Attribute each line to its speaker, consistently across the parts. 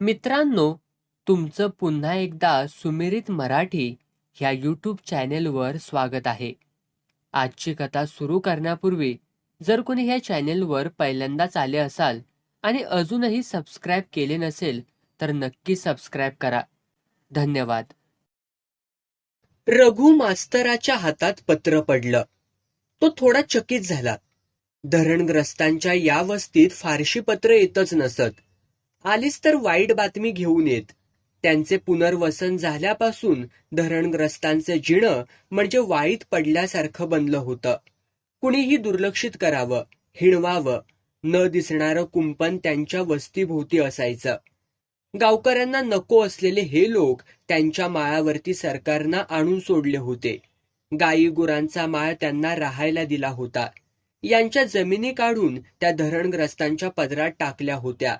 Speaker 1: मित्रांनो, तुमचं पुन्हा एकदा सुमिरित मराठी ह्या यूट्यूब चॅनेलवर स्वागत आहे. आजची कथा सुरू करण्यापूर्वी जर कोणी ह्या चॅनेलवर पहिल्यांदाच आले असाल आणि अजूनही सबस्क्राईब केले नसेल तर नक्की सबस्क्राईब करा. धन्यवाद.
Speaker 2: रघु मास्तराच्या हातात पत्र पडलं. तो थोडा चकित झाला. धरणग्रस्तांच्या या वस्तीत फारशी पत्र येतच नसत. आलीच तर वाईट बातमी घेऊन येत. त्यांचे पुनर्वसन झाल्यापासून धरणग्रस्तांचे जिणं म्हणजे वाईत पडल्यासारखं बनलं होतं. कुणीही दुर्लक्षित करावं, हिणवावं, न दिसणारं कुंपण त्यांच्या वस्तीभोवती असायचं. गावकऱ्यांना नको असलेले हे लोक त्यांच्या माळावरती सरकारनं आणून सोडले होते. गाई गुरांचा माळ त्यांना राहायला दिला होता. यांच्या जमिनी काढून त्या धरणग्रस्तांच्या पदरात टाकल्या होत्या.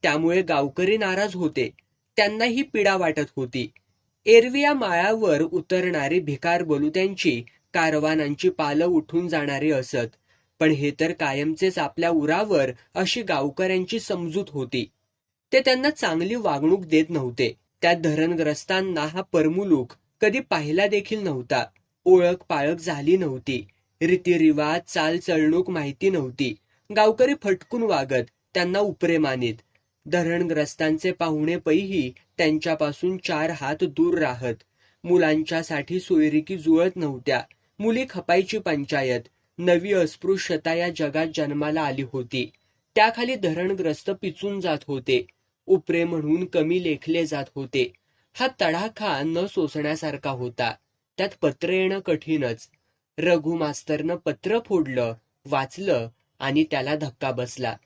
Speaker 2: त्यामुळे गावकरी नाराज होते. त्यांनाही पीडा वाटत होती. एरवी या माळावर उतरणारी भिकार बलुत्यांची कारवानांची पालं उठून जाणारी असत. पण हे तर कायमचेच आपल्या उरावर अशी गावकऱ्यांची समजूत होती. ते त्यांना चांगली वागणूक देत नव्हते. त्या धरणग्रस्तांना हा परमुलूक कधी पाहिला देखील नव्हता. ओळख पाळख झाली नव्हती. रीतिरिवाज चालचलणूक माहिती नव्हती. गावकरी फटकून वागत, त्यांना उपरे मानीत. धरणग्रस्तांचे पाहुणे पैही त्यांच्यापासून 4 हात दूर राहत. मुलांच्यासाठी सोयरिकी जुळत नव्हत्या. मुली खपायची पंचायत. नवी अस्पृश्यता या जगात जन्माला आली होती. त्याखाली धरणग्रस्त पिचून जात होते. उपरे म्हणून कमी लेखले जात होते. हा तडाखा न सोसण्यासारखा होता. त्यात पत्र येणं कठीणच. रघु मास्तरनं पत्र फोडलं, वाचलं आणि त्याला धक्का बसला.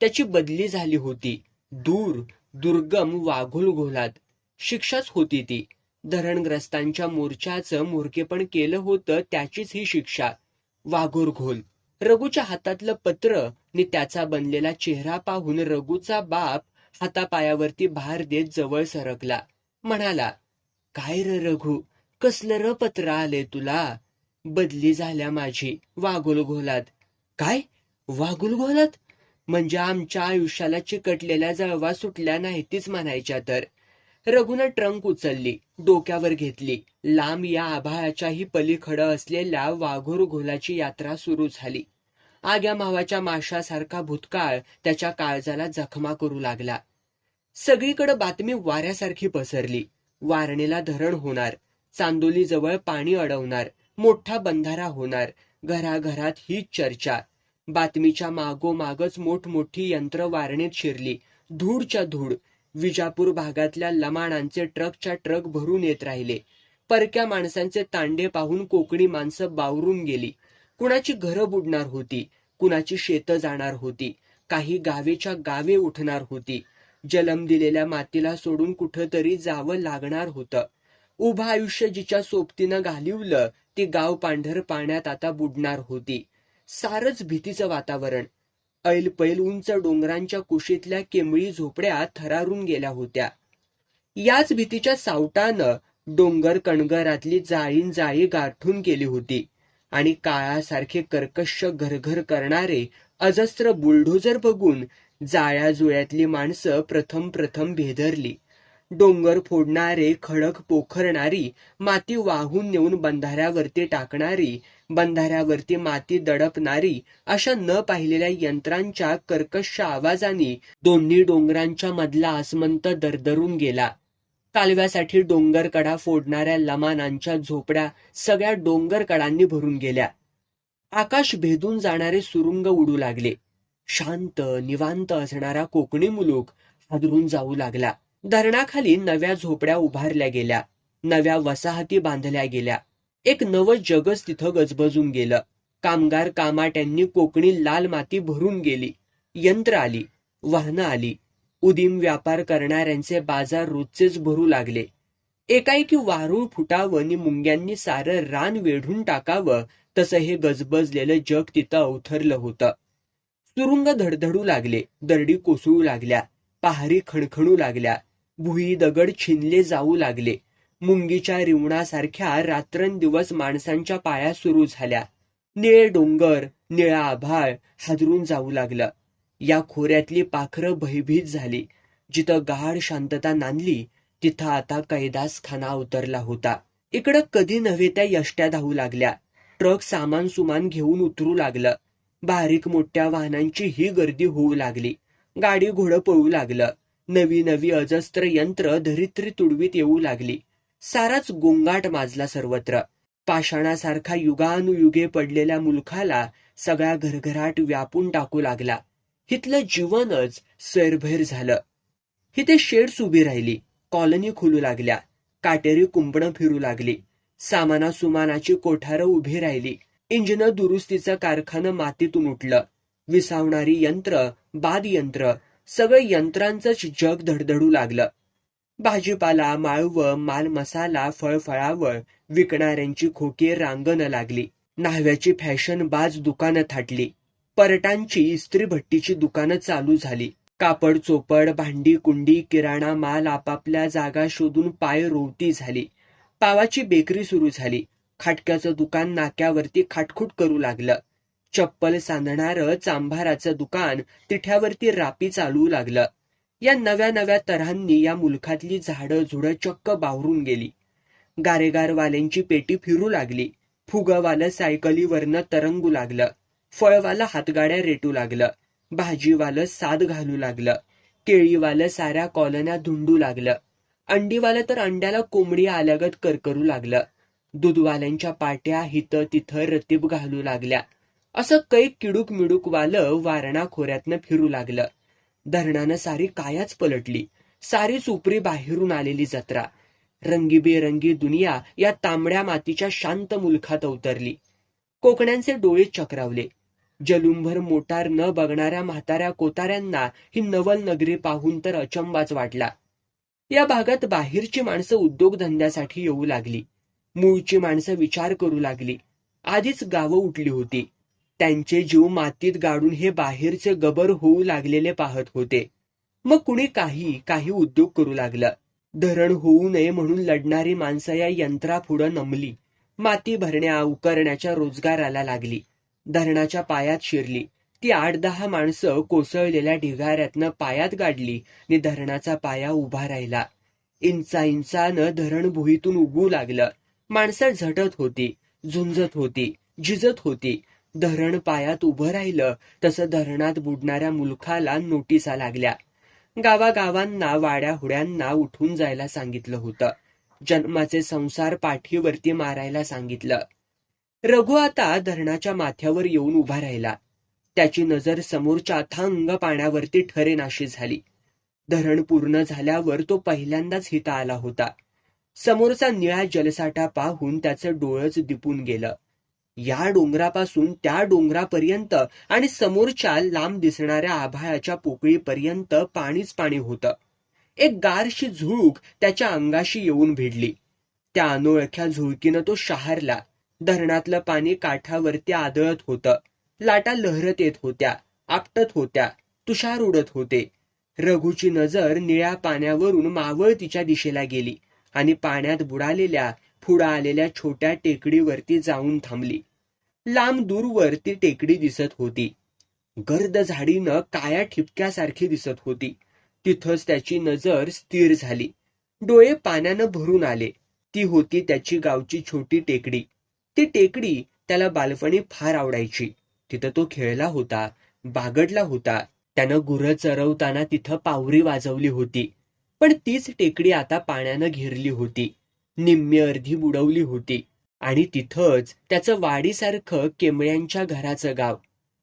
Speaker 2: त्याची बदली झाली होती. दूर दुर्गम वाघोल घोलात. शिक्षाच होती ती. धरणग्रस्तांच्या मोर्चाचं मोरकेपण केलं होतं त्याचीच ही शिक्षा. वाघोर घोल. रघुच्या हातातलं पत्र नि त्याचा बनलेला चेहरा पाहून रघुचा बाप हातापायावरती भार देत जवळ सरकला. म्हणाला, काय र रघु, कसलं र पत्र आले तुला? बदली झाल्या माझी वाघोल घोलात. काय वाघोल घोलात? म्हणजे आमच्या आयुष्याला चिकटलेल्या जळवा सुटल्या नाहीतीच म्हणायच्या तर. रघुनं ट्रंक उचलली, डोक्यावर घेतली. लांब या आभाळाच्याही पलीकडं असलेल्या वाघोर घोलाची यात्रा सुरू झाली. आग्या मावाच्या माशासारखा भूतकाळ त्याच्या काळजाला जखमा करू लागला. सगळीकडे बातमी वाऱ्यासारखी पसरली. वारणेला धरण होणार, चांदोली जवळ पाणी अडवणार, मोठा बंधारा होणार. घराघरात हीच चर्चा. बातमीच्या मागोमागच मोठमोठी यंत्र वारणेत शिरली. धूळच्या धूळ. विजापूर भागातल्या लमाणांचे ट्रकच्या ट्रक भरून येत राहिले. परक्या माणसांचे तांडे पाहून कोकणी माणसं बावरून गेली. कुणाची घरं बुडणार होती, कुणाची शेतं जाणार होती, काही गावेच्या गावे उठणार होती. जलम दिलेल्या मातीला सोडून कुठंतरी जावं लागणार होतं. उभं आयुष्य जिच्या सोबतीनं घालिवलं ती गाव पांढर पाण्यात आता बुडणार होती. सारच भीतीचं वातावरण. ऐलपैल उंच डोंगरांच्या कुशीतल्या केमळी झोपड्या थरारून गेल्या होत्या. याच भीतीच्या सावटानं डोंगर कणगरातली जाळीन जाळी गाठून गेली होती आणि काळासारखे कर्कश घरघर करणारे अजस्त्र बुलडोजर बघून जाळ्याजुळ्यातली माणसं प्रथम प्रथम भेदरली. डोंगर फोडणारे, खडक पोखरणारी, माती वाहून नेऊन बंधाऱ्यावरती टाकणारी, बंधाऱ्यावरती माती दडपणारी अशा न पाहिलेल्या यंत्रांच्या कर्कश आवाजांनी दोन्ही डोंगरांच्या मधला आसमंत दरदरून गेला. कालव्यासाठी डोंगरकडा फोडणाऱ्या लमानांच्या झोपड्या सगळ्या डोंगरकडांनी भरून गेल्या. आकाश भेदून जाणारे सुरुंग उडू लागले. शांत निवांत असणारा कोकणी मुलूक हादरून जाऊ लागला. धरणाखाली नव्या झोपड्या उभारल्या गेल्या. नव्या वसाहती बांधल्या गेल्या. एक नवं जगच तिथं गजबजून गेलं. कामगार कामाट्यांनी कोकणी लाल माती भरून गेली. यंत्र आली, वाहनं आली. उदीम व्यापार करणाऱ्यांचे बाजार रोजचेच भरू लागले. एकाएकी वारूळ फुटावं नि मुंग्यांनी सारं रान वेढून टाकावं तसं हे गजबजलेलं जग तिथं अवथरलं होतं. सुरुंग धडधडू लागले. दरडी कोसळू लागल्या. पहारी खणखणू लागल्या. भुई दगड छिनले जाऊ लागले. मुंगीच्या रिवणासारख्या रात्रंदिवस माणसांच्या पाया सुरू झाल्या. निळे डोंगर, निळा आभाळ हादरून जाऊ लागलं. या खोऱ्यातली पाखरं भयभीत झाली. जिथं गाढ शांतता नांदली तिथं आता कैलासखाना अवतरला होता. इकडं कधी नव्हे त्या यष्ट्या धावू लागल्या. ट्रक सामान सुमान घेऊन उतरू लागलं. बारीक मोठ्या वाहनांची ही गर्दी होऊ लागली. गाडी घोडं पळू लागलं. नवी नवी अजस्त्र यंत्र धरित्री तुडवीत येऊ लागली. साराच गोंगाट माजला सर्वत्र. पाषाणासारखा युगानुयुगे पडलेल्या मुलखाला सगळा घरघराट व्यापून टाकू लागला. हिथलं जीवनच सैरभैर झालं. हिथे शेड्स उभी राहिली. कॉलनी खुलू लागल्या. काटेरी कुंपणं फिरू लागली. सामाना सुमानाची कोठारं उभी राहिली. इंजिन दुरुस्तीचं कारखानं मातीतून उठलं. विसावणारी यंत्र, बाद यंत्र, सगळं यंत्रांचंच जग धडधडू लागलं. भाजीपाला, माळवं, माल मसाला, फळफळावळ विकणाऱ्यांची खोकी रांगण लागली. न्हाव्याची फॅशन बाज दुकानं थाटली. परटांची, इस्त्री भट्टीची दुकानं चालू झाली. कापड चोपड, भांडी कुंडी, किराणा माल आपापल्या जागा शोधून पाय रोवती झाली. पावाची बेकरी सुरू झाली. खाटक्याचं दुकान नाक्यावरती खाटखूट करू लागलं. चप्पल सांधणारं चांभाराचं दुकान तिठ्यावरती रापी चालू लागलं. या नव्या नव्या तऱ्हांनी या मुलखातली झाडं झुडं चक्क बावरून गेली. गारेगारवाल्यांची पेटी फिरू लागली. फुगवालं सायकलीवरनं तरंगू लागलं. फळवालं हातगाड्या रेटू लागलं. भाजीवालं साद घालू लागलं. केळीवालं साऱ्या कॉलन्या धुंडू लागलं. अंडीवालं तर अंड्याला कोंबडी आल्यागत करकरू लागलं. दूधवाल्यांच्या पाट्या हिथं तिथं रतीब घालू लागल्या. असं कैक किडूक मिडूक वालं वारणा खोऱ्यातनं फिरू लागलं. धरणानं सारी कायाच पलटली. सारी सुपरी बाहेरून आलेली जत्रा, रंगीबेरंगी दुनिया या तांबड्या मातीच्या शांत मुलखात अवतरली. कोकण्यांचे डोळे चक्रावले. जलुंभर मोटार न बघणाऱ्या म्हाताऱ्या कोताऱ्यांना ही नवल नगरी पाहून तर अचंबाच वाटला. या भागात बाहेरची माणसं उद्योगधंद्यासाठी येऊ लागली. मूळची माणसं विचार करू लागली. आधीच गावं उठली होती. त्यांचे जीव मातीत गाडून हे बाहेरचे गबर होऊ लागलेले पाहत होते. मग कुणी काही उद्योग करू लागलं. धरण होऊ नये म्हणून लढणारी माणसं या यंत्रापुढं नमली. माती भरण्या उकरण्याच्या रोजगाराला लागली. धरणाच्या पायात शिरली. ती 8-10 माणसं कोसळलेल्या ढिगाऱ्यातनं पायात गाडली नि धरणाचा पाया उभा राहिला. इंचानं धरण भुईतून उगू लागलं. माणसं झटत होती, झुंजत होती, झिजत होती. धरण पायात उभं राहिलं तसं धरणात बुडणाऱ्या मुलखाला नोटिसा लागल्या. गावागावांना, वाड्या हुड्यांना उठून जायला सांगितलं होतं. जन्माचे संसार पाठीवरती मारायला सांगितलं. रघु आता धरणाच्या माथ्यावर येऊन उभा राहिला. त्याची नजर समोरच्या अथांग पाण्यावरती ठरेनाशी झाली. धरण पूर्ण झाल्यावर तो पहिल्यांदाच हिता आला होता. समोरचा निळा जलसाठा पाहून त्याचं डोळंच दिपून गेलं. या डोंगरापासून त्या डोंगरापर्यंत आणि समोरच्या लांब दिसणाऱ्या आभाळाच्या पोकळीपर्यंत पाणीच पाणी होतं. एक गारशी झुळूक त्याच्या अंगाशी येऊन भिडली. त्या अनोळख्या झुळकीनं तो शहारला. धरणातलं पाणी काठावरती आदळत होतं. लाटा लहरत येत होत्या, आपटत होत्या, तुषार उडत होते. रघुची नजर निळ्या पाण्यावरून मावळतीच्या दिशेला गेली आणि पाण्यात बुडालेल्या पुढं आलेल्या छोट्या टेकडीवरती जाऊन थांबली. लांब दूरवर ती टेकडी दिसत होती. गर्द झाडीनं काया ठिपक्यासारखी दिसत होती. तिथंच त्याची नजर स्थिर झाली. डोळे पाण्यानं भरून आले. ती होती त्याची गावची छोटी टेकडी. ती टेकडी त्याला बालपणी फार आवडायची. तिथं तो खेळला होता, बागडला होता. त्यानं गुरं चरवताना तिथं पावरी वाजवली होती. पण तीच टेकडी आता पाण्यानं घेरली होती, निम्मी अर्धी बुडवली होती. आणि तिथंच त्याचं वाडीसारखं केंबळ्यांच्या घराचं गाव,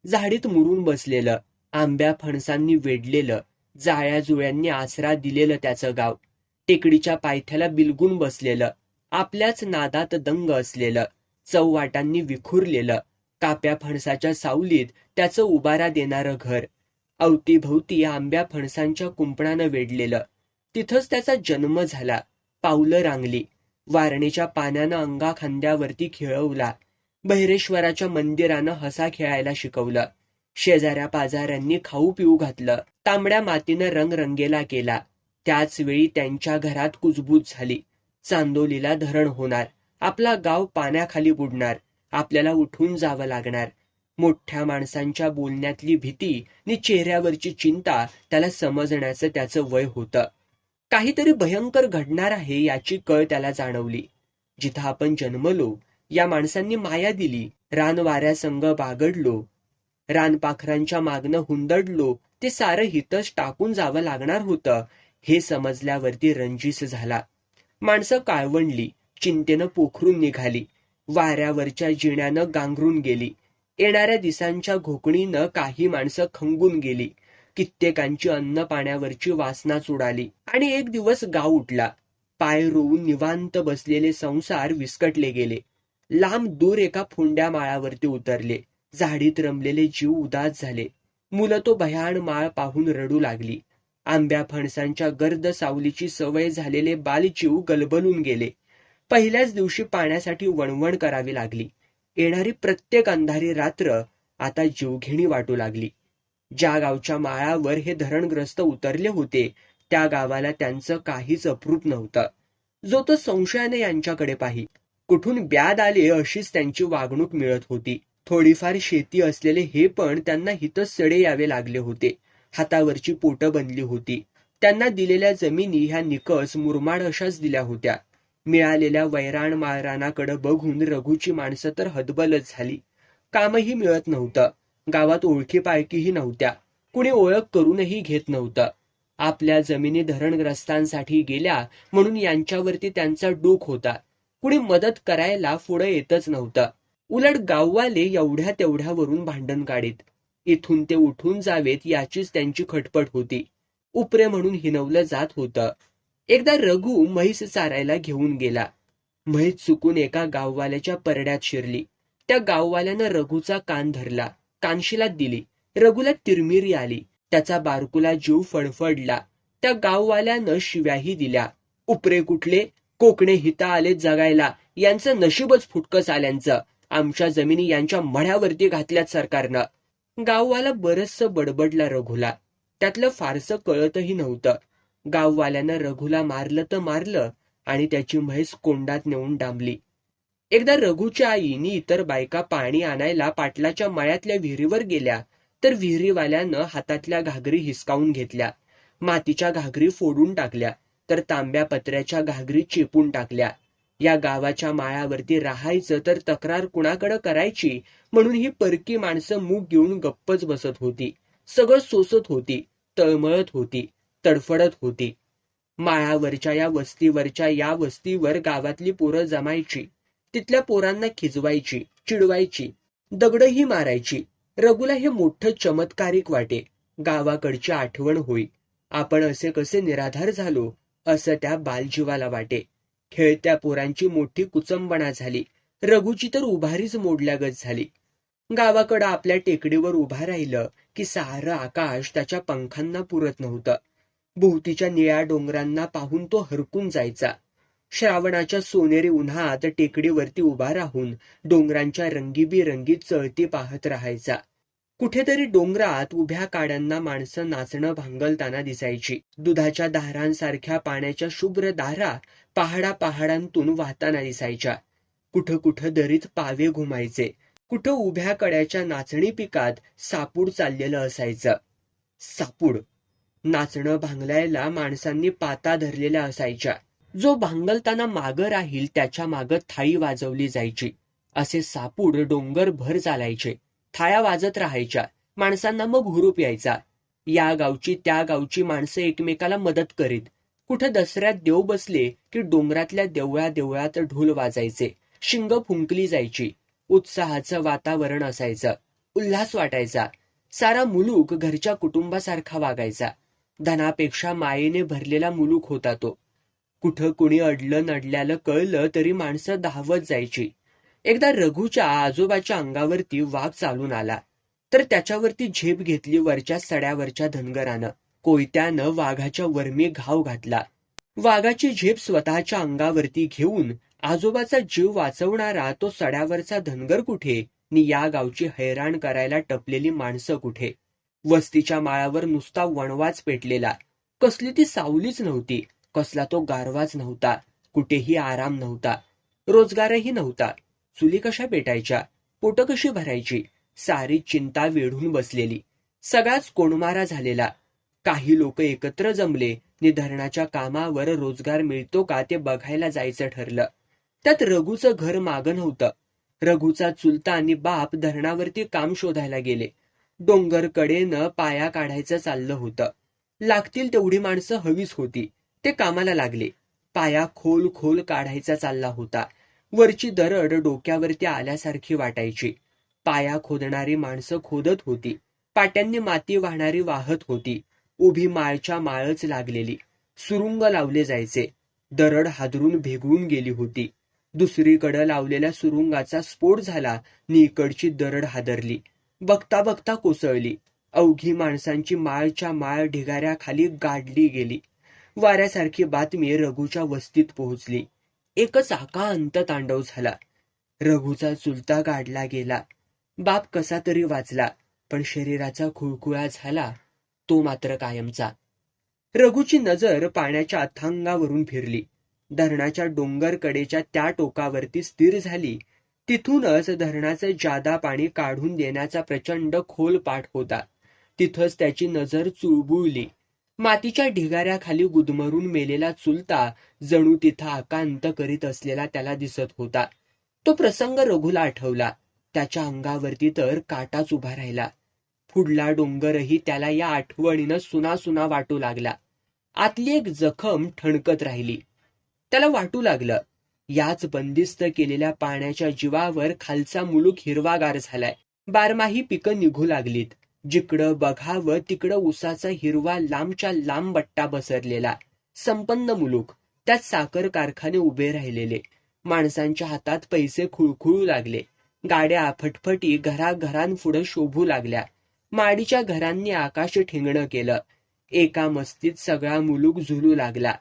Speaker 2: झाडीत मुरून बसलेलं, आंब्या फणसांनी वेढलेलं, जाळ्या जुळ्यांनी आसरा दिलेलं त्याचं गाव. टेकडीच्या पायथ्याला बिलगून बसलेलं, आपल्याच नादात दंग असलेलं, चौवाटांनी विखुरलेलं, काप्या फणसाच्या सावलीत त्याचं उबारा देणारं घर, अवतीभवती आंब्या फणसांच्या कुंपणानं वेढलेलं. तिथंच त्याचा जन्म झाला. पावलं रांगली. वारणीच्या पाण्यानं अंगा खांद्यावरती खेळवला. बहिरेश्वराच्या मंदिरानं हसा खेळायला शिकवलं. शेजाऱ्या पाजाऱ्यांनी खाऊ पिऊ घातलं. तांबड्या मातीनं रंग रंगेला केला. त्याच वेळी त्यांच्या घरात कुजबूज झाली. चांदोलीला धरण होणार. आपला गाव पाण्याखाली बुडणार. आपल्याला उठून जावं लागणार. मोठ्या माणसांच्या बोलण्यातली भीती नि चेहऱ्यावरची चिंता त्याला समजण्याचं त्याचं वय होतं. काहीतरी भयंकर घडणार आहे याची कळ त्याला जाणवली. जिथं आपण जन्मलो, या माणसांनी माया दिली, रान वाऱ्यासंग बागडलो, रानपाखरांच्या मागणं हुंदडलो, ते सारं हितच टाकून जावं लागणार होतं हे समजल्यावरती रणजीस झाला. माणसं काळवंडली, चिंतेनं पोखरून निघाली, वाऱ्यावरच्या जिण्यानं गांगरून गेली. येणाऱ्या दिसांच्या घोकणीनं काही माणसं खंगून गेली. कित्येकांची अन्न पाण्यावरची वासनाच उडाली. आणि एक दिवस गाव उठला. पाय रोवून निवांत बसलेले संसार विस्कटले गेले. लांब दूर एका फोंड्या माळावरती उतरले. झाडीत रमलेले जीव उदास झाले. मुलं तो भयाण माळ पाहून रडू लागली. आंब्या फणसांच्या गर्द सावलीची सवय झालेले बालजीव गलबलून गेले. पहिल्याच दिवशी पाण्यासाठी वणवण करावी लागली. येणारी प्रत्येक अंधारी रात्र आता जीवघेणी वाटू लागली. ज्या गावच्या माळावर हे धरणग्रस्त उतरले होते, त्या गावाला त्यांचं काहीच अप्रूप नव्हतं. जो तो संशयाने यांच्याकडे पाही. कुठून ब्याद आले अशीच त्यांची वागणूक मिळत होती. थोडीफार शेती असलेले हे पण त्यांना हितच सडे यावे लागले होते. हातावरची पोटं बनली होती. त्यांना दिलेल्या जमिनी ह्या निकस मुरमाड अशाच दिल्या होत्या. मिळालेल्या वैराण माळरानाकडे बघून रघुची माणसं तर हतबलच झाली. कामही मिळत नव्हतं. गावात ओळखी पाळखीही नव्हत्या. कुणी ओळख करूनही घेत नव्हतं. आपल्या जमिनी धरणग्रस्तांसाठी गेल्या म्हणून यांच्यावरती त्यांचा डोक होता. कुणी मदत करायला पुढे येतच नव्हतं. उलट गाववाले एवढ्या तेवढ्यावरून भांडण काढीत. इथून ते उठून जावेत याचीच त्यांची खटपट होती. उपरे म्हणून हिनवलं जात होतं. एकदा रघु म्हैस चारायला घेऊन गेला. म्हैस चुकून एका गाववाल्याच्या परड्यात शिरली. त्या गाववाल्यानं रघुचा कान धरला, कानशिलात दिली. रघुला तिरमिरी आली. त्याचा बारकुला जीव फडफडला. त्या गाववाल्यानं शिव्याही दिल्या. उपरे कुठले, कोकणे हिता आले जगायला, यांचं नशीबच फुटकं आल्यांचं. आमच्या जमिनी यांच्या मढ्यावरती घातल्यात सरकारनं. गाववाला बरचसं बडबडला रघुला. त्यातलं फारसं कळतही नव्हतं. गाववाल्यानं रघुला मारलं तर मारलं आणि त्याची म्हैस कोंडात नेऊन डांबली. एकदा रघुच्या आईनी इतर बायका पाणी आणायला पाटलाच्या मळ्यातल्या विहिरीवर गेल्या, तर विहिरीवाल्यानं हातातल्या घागरी हिसकावून घेतल्या. मातीच्या घागरी फोडून टाकल्या, तर तांब्या पत्र्याच्या घागरी चेपून टाकल्या. या गावाच्या माळावरती राहायचं तर तक्रार कुणाकडे करायची म्हणून ही परकी माणसं मूग घेऊन गप्पच बसत होती. सगळं सोसत होती, तळमळत होती, तडफडत होती. माळावरच्या या वस्तीवरच्या या वस्तीवर गावातली पोरं जमायची. तिथल्या पोरांना खिजवायची, चिडवायची, दगडही मारायची. रघुला हे मोठं चमत्कारिक वाटे. गावाकडची आठवण होई. आपण असे कसे निराधार झालो असं त्या बालजीवाला वाटे. खेळत्या पोरांची मोठी कुचंबणा झाली. रघुची तर उभारीच मोडल्यागत झाली. गावाकडं आपल्या टेकडीवर उभा राहिलं की सारं आकाश त्याच्या पंखांना पुरत नव्हतं. भोवतीच्या निळ्या डोंगरांना पाहून तो हरकून जायचा. श्रावणाच्या सोनेरी उन्हात टेकडीवरती उभा राहून डोंगरांच्या रंगीबिरंगी चळती पाहत राहायचा. कुठेतरी डोंगरात उभ्या काड्यांना माणसं नाचणं भांगलताना दिसायची. दुधाच्या धारांसारख्या पाण्याच्या शुभ्र धारा पहाडांतून वाहताना दिसायच्या. कुठं कुठं दरीत पावे घुमायचे. कुठं उभ्या कड्याच्या नाचणी पिकात सापूड चाललेलं असायचं. सापूड. नाचणं भांगलायला माणसांनी पाता धरलेल्या असायच्या. जो भांगलताना मागं राहील त्याच्या मागं थाळी वाजवली जायची. असे सापूड डोंगरभर चालायचे. थाळ्या वाजत राहायच्या. माणसांना मग हुरूप यायचा. या गावची त्या गावची माणसं एकमेकाला मदत करीत. कुठं दसऱ्यात देव बसले की डोंगरातल्या देवळात ढोल वाजायचे, शिंग फुंकली जायची. उत्साहाचं वातावरण असायचं. उल्हास वाटायचा. सारा मुलूक घरच्या कुटुंबासारखा वागायचा. धनापेक्षा मायेने भरलेला मुलूक होता तो. कुठं कुणी अडलं नडल्याला कळलं तरी माणसं धावत जायची. एकदा रघुच्या आजोबाच्या अंगावरती वाघ चालून आला, तर त्याच्यावरती झेप घेतली वरच्या सड्यावरच्या धनगरानं. कोयत्यानं वाघाच्या वर्मी घाव घातला. वाघाची झेप स्वतःच्या अंगावरती घेऊन आजोबाचा जीव वाचवणारा तो सड्यावरचा धनगर कुठे, नि या गावची हैराण करायला टपलेली माणसं कुठे. वस्तीच्या माळावर नुसता वणवाच पेटलेला. कसली ती सावलीच नव्हती, कसला तो गारवाच नव्हता. कुठेही आराम नव्हता, रोजगारही नव्हता. चुली कशा पेटायच्या, पोटं कशी भरायची. सारी चिंता वेढून बसलेली. सगळाच कोंडमारा झालेला. काही लोक एकत्र जमले नि धरणाच्या कामावर रोजगार मिळतो का ते बघायला जायचं ठरलं. त्यात रघुचं घर मागं नव्हतं. रघुचा चुलता आणि बाप धरणावरती काम शोधायला गेले. डोंगर कडेनं पाया काढायचं चाललं होतं. लागतील तेवढी माणसं हवीच होती. ते कामाला लागले. पाया खोल खोल काढायचा चालला होता. वरची दरड डोक्यावरती आल्यासारखी वाटायची. पाया खोदणारी माणसं खोदत होती. पाट्यांनी माती वाहणारी वाहत होती. उभी माळच्या माळच लागलेली. सुरुंग लावले जायचे. दरड हादरून भेगळून गेली होती. दुसरीकडे लावलेल्या सुरुंगाचा स्फोट झाला नि इकडची दरड हादरली. बघता बघता कोसळली. अवघी माणसांची माळच्या माळ ढिगाऱ्याखाली गाडली गेली. वाऱ्यासारखी बातमी रघुच्या वस्तीत पोहोचली. एकच आकांत तांडव झाला. रघुचा चुलता गाडला गेला. बाप कसा तरी वाचला, पण शरीराचा खुळखुळा झाला तो मात्र कायमचा. रघुची नजर पाण्याच्या अथांगावरून फिरली. धरणाच्या डोंगर कडेच्या त्या टोकावरती स्थिर झाली. तिथूनच धरणाचं जादा पाणी काढून देण्याचा प्रचंड खोल पाठ होता. तिथंच त्याची नजर चुळबुळली. मातीच्या ढिगाऱ्याखाली गुदमरून मेलेला चुलता जणू तिथं आकांत करीत असलेला त्याला दिसत होता. तो प्रसंग रघुला आठवला. त्याच्या अंगावरती तर काटाच उभा राहिला. पुढला डोंगरही त्याला या आठवणीनं सुना वाटू लागला. आतली एक जखम ठणकत राहिली. त्याला वाटू लागलं, याच बंदिस्त केलेल्या पाण्याच्या जीवावर खालचा मुलूक हिरवागार झालाय. बारमाही पिकं निघू लागलीत. जिकडं बघावं तिकडं उसाचा हिरवा लांबच्या लांब बट्टा बसरलेला. संपन्न मुलूक. त्यात साखर कारखाने उभे राहिलेले. माणसांच्या हातात पैसे खुळखुळू लागले. गाड्या फटफटी घराघरांपुढं शोभू लागल्या. माडीच्या घरांनी आकाश ठिंगणं केलं. एका मस्तीत सगळा मुलूक झुलू लागला.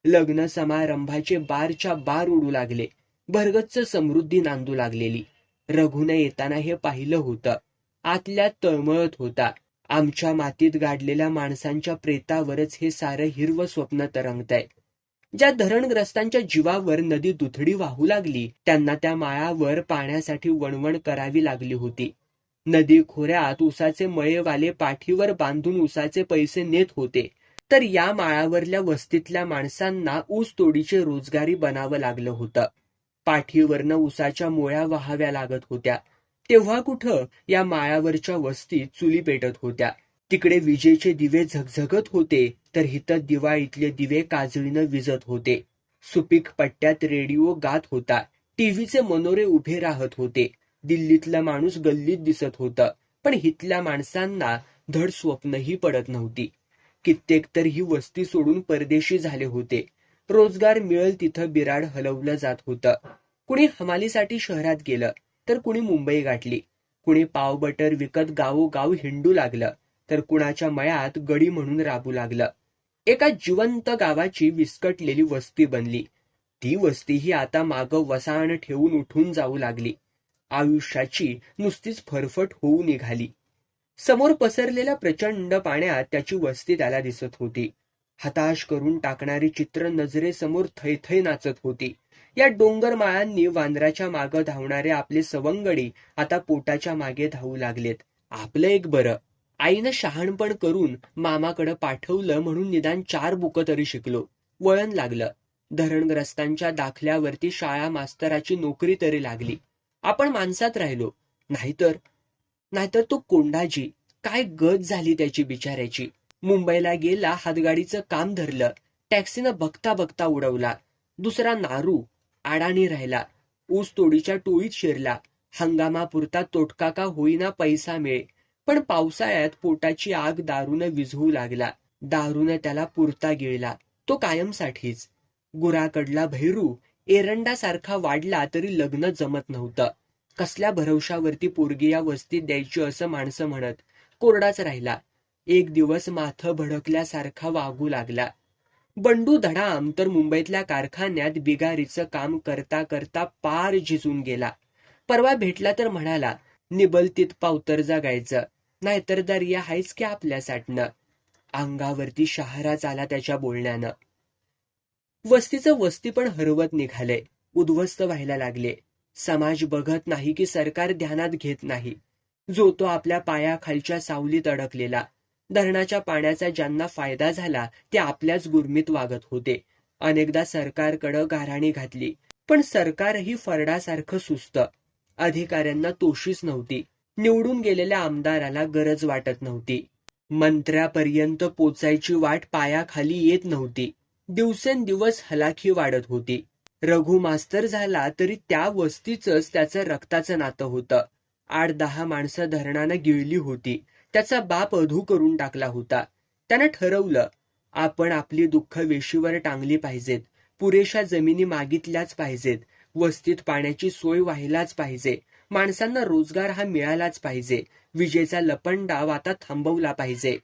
Speaker 2: लग्न समारंभाचे बारच्या बार उडू लागले. भरगच्च समृद्धी नांदू लागलेली. रघुनं येताना हे पाहिलं होतं. आतल्यात तळमळत होता. आमच्या मातीत गाडलेल्या माणसांच्या प्रेतावरच हे सारं हिरवं स्वप्न तरंगतंय. ज्या धरणग्रस्तांच्या जीवावर नदी दुथडी वाहू लागली त्यांना त्या माळावर पाण्यासाठी वणवण करावी लागली होती. नदी खोऱ्यात उसाचे मळेवाले पाठीवर बांधून उसाचे पैसे नेत होते, तर या माळावरल्या वस्तीतल्या माणसांना ऊस तोडीचे रोजगारी बनावं लागलं होतं. पाठीवरनं उसाच्या मोळ्या वहाव्या लागत होत्या. तेव्हा कुठं या माळावरच्या वस्तीत चुली पेटत होत्या. तिकडे विजेचे दिवे झगझगत होते, तर हिथं दिवाळीतले दिवे काजळीनं विजत होते. सुपीक पट्ट्यात रेडिओ गात होता. टीव्हीचे मनोरे उभे राहत होते. दिल्लीतला माणूस गल्लीत दिसत होतं, पण हितल्या माणसांना धड स्वप्नही पडत नव्हती. कित्येक तर ही वस्ती सोडून परदेशी झाले होते. रोजगार मिळेल तिथं बिराड हलवलं जात होतं. कुणी हमालीसाठी शहरात गेलं, तर कुणी मुंबई गाठली. कुणी पाव बटर विकत गावोगाव हिंडू लागलं, तर कुणाच्या मळ्यात गडी म्हणून राबू लागलं. एका जिवंत गावाची विस्कटलेली वस्ती बनली. ती वस्तीही आता मागं वसाण ठेवून उठून जाऊ लागली. आयुष्याची नुसतीच फरफट होऊ निघाली. समोर पसरलेल्या प्रचंड पाण्यात त्याची वस्ती त्याला दिसत होती. हताश करून टाकणारी चित्र नजरेसमोर थैथै नाचत होती. या डोंगर माळांनी वांद्राच्या मागं धावणारे आपले सवंगडी आता पोटाच्या मागे धावू लागलेत. आपलं एक बरं, आईनं शहाणपण करून मामाकडं पाठवलं म्हणून निदान 4 बुकं तरी शिकलो. वळण लागलं. धरणग्रस्तांच्या दाखल्यावरती शाळा मास्तराची नोकरी तरी लागली. आपण माणसात राहिलो. नाहीतर तो कोंडाजी, काय गत झाली त्याची बिचाऱ्याची. मुंबईला गेला, हातगाडीचं काम धरलं. टॅक्सीनं बघता बघता उडवला. दुसरा नारू आडाणी राहिला. ऊस तोडीच्या टोळीत शिरला. हंगामापुरता तोटका का होईना पैसा मिळे, पण पावसाळ्यात पोटाची आग दारूनं विझवू लागला. दारूनं त्याला पुरता गिळला, तो कायमसाठीच. गुराकडला भैरू एरंडासारखा वाढला तरी लग्न जमत नव्हतं. कसल्या भरवशावरती पोरगी या वस्तीत द्यायची असं माणसं म्हणत. कोरडाच राहिला. एक दिवस माथं भडकल्यासारखा वागू लागला. बंडू धडाम तर मुंबईतल्या कारखान्यात बिगारीचं काम करता करता पार झिजून गेला. परवा भेटला तर म्हणाला, निबलतीत पावतर जगायचं, नाहीतर दर्या हायच की आपल्यासाठनं. अंगावरती शहाराच आला त्याच्या बोलण्यानं. वस्तीचं वस्ती पण हरवत निघालंय. उद्ध्वस्त व्हायला लागले. समाज बघत नाही की सरकार ध्यानात घेत नाही. जो तो आपल्या पायाखालच्या सावलीत अडकलेला. धरणाच्या पाण्याचा ज्यांना फायदा झाला ते आपल्याच गुरमीत वागत होते. अनेकदा सरकारकडं गाऱ्हाणी घातली, पण सरकारही फरडासारखं सुस्त. अधिकाऱ्यांना तोशीच नव्हती. निवडून गेलेल्या आमदाराला गरज वाटत नव्हती. मंत्र्यापर्यंत पोचायची वाट पायाखाली येत नव्हती. दिवसेंदिवस हलाखी वाढत होती. रघु मास्तर झाला तरी त्या वस्तीचंच त्याचं रक्ताचं नातं होतं. 8-10 माणसं धरणानं गिळली होती. त्याचा बाप अधू करून टाकला होता. त्यानं ठरवलं, आपण आपली दुःख वेशीवर टांगली पाहिजेत. पुरेशा जमिनी मागितल्याच पाहिजेत. वस्तीत पाण्याची सोय व्हायलाच पाहिजे. माणसांना रोजगार हा मिळालाच पाहिजे. विजेचा लपंडाव आता थांबवला पाहिजे.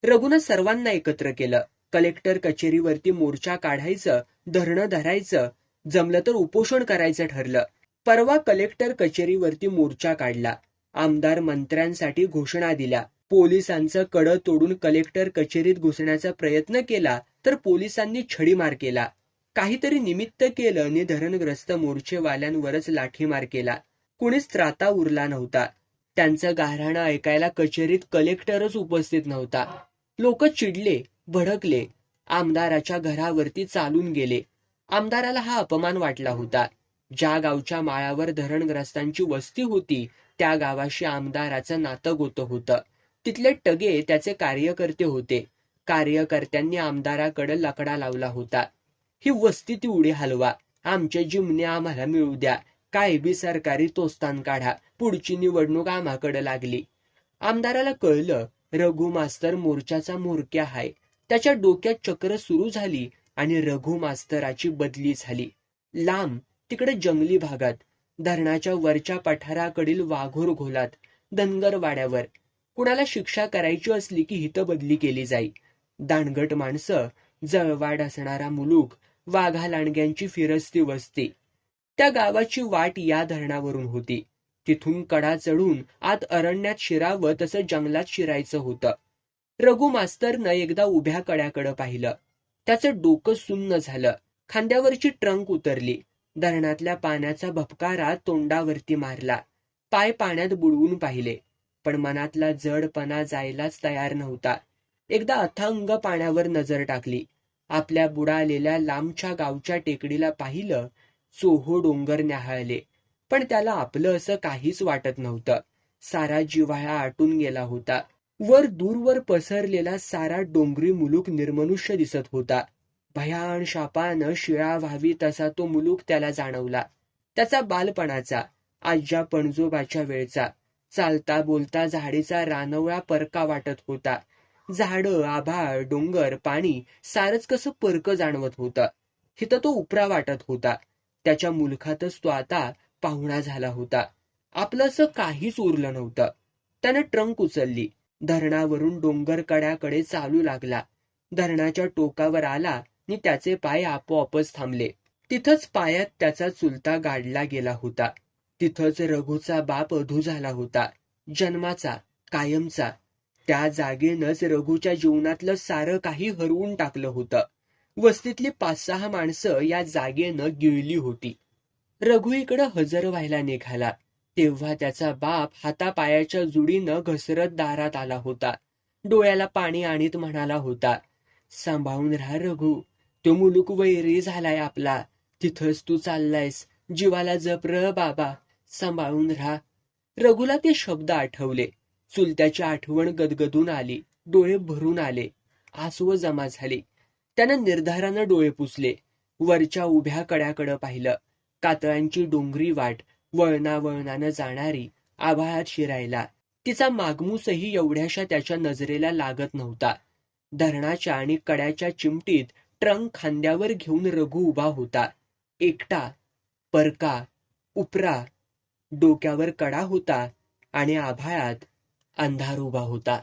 Speaker 2: रघुनं सर्वांना एकत्र केलं. कलेक्टर कचेरीवरती मोर्चा काढायचं, धरणं धरायचं, जमलं तर उपोषण करायचं ठरलं. परवा कलेक्टर कचेरीवरती मोर्चा काढला. आमदार मंत्र्यांसाठी घोषणा दिल्या. पोलिसांचं कडं तोडून कलेक्टर कचेरीत घुसण्याचा प्रयत्न केला तर पोलिसांनी छडीमार केला. काहीतरी निमित्त केलं आणि धरणग्रस्त मोर्चेवाल्यांवरच लाठीमार केला. कुणीच त्राता उरला नव्हता. त्यांचं गाऱ्हाणं ऐकायला कचेरीत कलेक्टरच उपस्थित नव्हता. लोक चिडले, भडकले. आमदाराच्या घरावरती चालून गेले. आमदाराला हा अपमान वाटला होता. ज्या गावच्या माळावर धरणग्रस्तांची वस्ती होती त्या गावाशी आमदाराचं नातं गोतं होतं. तिथले टगे त्याचे कार्यकर्ते होते. कार्यकर्त्यांनी आमदाराकडे लकडा लावला होता. ही वस्ती तेवढी हलवा, आमचे जिमणे आम्हाला मिळू द्या, काय बी सरकारी तोस्तान काढा, पुढची निवडणूक आम्हाकडे लागली. आमदाराला कळलं रघु मास्तर मोर्चाचा म्होरक्या हाय. त्याच्या डोक्यात चक्र सुरू झाली आणि रघु मास्तराची बदली झाली. लांब तिकडे जंगली भागात, धरणाच्या वरच्या पठाराकडील वाघोर घोलात, धनगरवाड्यावर कुणाला शिक्षा करायची असली की हिथं बदली केली जाई. दांडगट माणसं, जळवाड असणारा मुलूक, वाघा लांडग्यांची फिरस्ती वस्ती. त्या गावाची वाट या धरणावरून होती. तिथून कडा चढून आत अरण्यात शिरावं तसं जंगलात शिरायचं होतं. रघु मास्तरनं एकदा उभ्या कड्याकडं पाहिलं. त्याचं डोकं सुन्न झालं. खांद्यावरची ट्रंक उतरली. धरणातल्या पाण्याचा भपकारा तोंडावरती मारला. पाय पाण्यात बुडवून पाहिले, पण मनातला जडपणा जायलाच तयार नव्हता. एकदा अथांग पाण्यावर नजर टाकली. आपल्या बुडालेल्या लांबच्या गावच्या टेकडीला पाहिलं. चोहो डोंगर न्याहाळले, पण त्याला आपलं असं काहीच वाटत नव्हतं. सारा जिव्हाळा आटून गेला होता. वर दूरवर पसरलेला सारा डोंगरी मुलूक निर्मनुष्य दिसत होता. भयान शापानं शिळा व्हावी तसा तो मुलूक त्याला जाणवला. त्याचा बालपणाचा, आज्या पणजोबाच्या वेळचा, चालता बोलता झाडीचा रानवळा परका वाटत होता. झाडं, आभाळ, डोंगर, पाणी सारच कसं परक जाणवत होतं. हिथं तो उपरा वाटत होता. त्याच्या मुलखातच तो आता पाहुणा झाला होता. आपलं असं काहीच उरलं नव्हतं. त्यानं ट्रंक उचलली. धरणावरून डोंगर कड्याकडे चालू लागला. धरणाच्या टोकावर आला आणि त्याचे पाय आपोआपच थांबले. तिथंच पायात त्याचा चुलता गाडला गेला होता. तिथंच रघुचा बाप अधू झाला होता. जन्माचा, कायमचा. त्या जागेनंच रघुच्या जीवनातलं सारं काही हरवून टाकलं होतं. वस्तीतली 5-6 माणसं या जागेनं गिळली होती. रघु इकडं हजर व्हायला निघाला तेव्हा त्याचा बाप हातापायाच्या जुडीनं घसरत दारात आला होता. डोळ्याला पाणी आणीत म्हणाला होता, सांभाळून राहा रघु, तो मुलूक वैरी झालाय आपला. तिथंच तू चाललायस. जीवाला जप र बाबा, सांभाळून राहा. रघुला ते शब्द आठवले. चुलत्याची आठवण गदगदून आली. डोळे भरून आले. आसवं जमा झाली. त्यानं निर्धारानं डोळे पुसले. वरच्या उभ्या कड्याकडं पाहिलं. कातळांची डोंगरी वाट वळणावळणानं जाणारी, आभाळात शिरायला. तिचा मागमूसही एवढ्याशा त्याच्या नजरेला लागत नव्हता. धरणाच्या आणि कड्याच्या चिमटीत ट्रंक खांद्यावर घेऊन रघु उभा होता. एकटा, परका, उपरा. डोक्यावर कडा होता आणि आभाळात अंधार उभा होता.